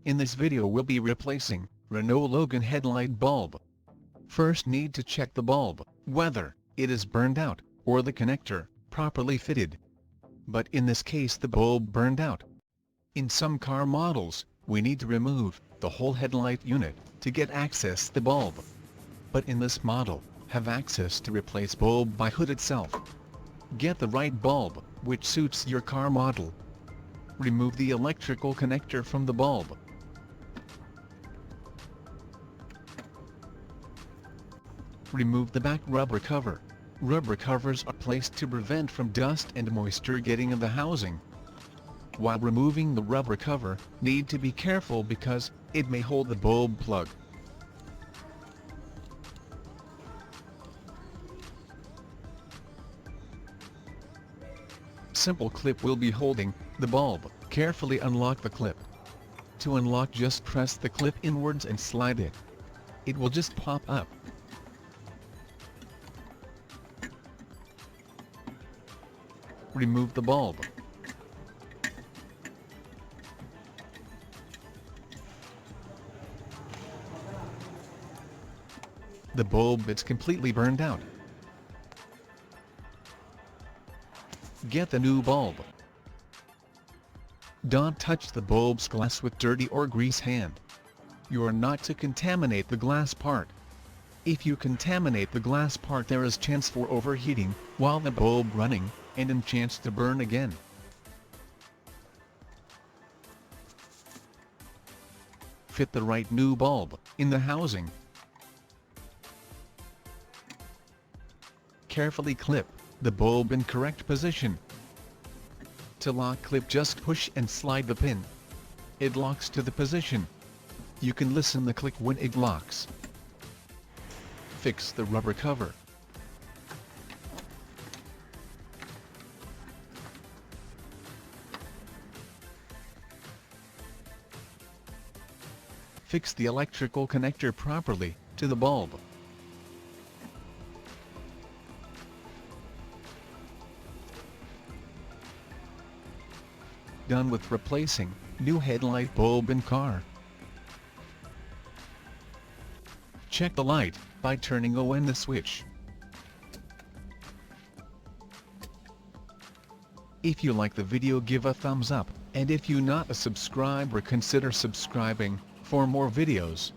In this video we'll be replacing Renault Logan headlight bulb. First need to check the bulb, whether it is burned out, or the connector properly fitted. But in this case the bulb burned out. In some car models, we need to remove the whole headlight unit to get access to the bulb. But in this model, have access to replace bulb by hood itself. Get the right bulb, which suits your car model. Remove the electrical connector from the bulb. Remove the back rubber cover. Rubber covers are placed to prevent from dust and moisture getting in the housing. While removing the rubber cover, need to be careful because it may hold the bulb plug. Simple clip will be holding the bulb. Carefully unlock the clip. To unlock, just press the clip inwards and slide it. It will just pop up. Remove the bulb. The bulb is completely burned out. Get the new bulb. Don't touch the bulb's glass with dirty or grease hand. You are not to contaminate the glass part. If you contaminate the glass part, there is chance for overheating while the bulb running, and a chance to burn again. Fit the right new bulb in the housing. Carefully clip the bulb in correct position. To lock clip, just push and slide the pin. It locks to the position. You can listen the click when it locks. Fix the rubber cover. Fix the electrical connector properly to the bulb. Done with replacing new headlight bulb in car. Check the light by turning on the switch. If you like the video, give a thumbs up, and if you not a subscriber, consider subscribing for more videos.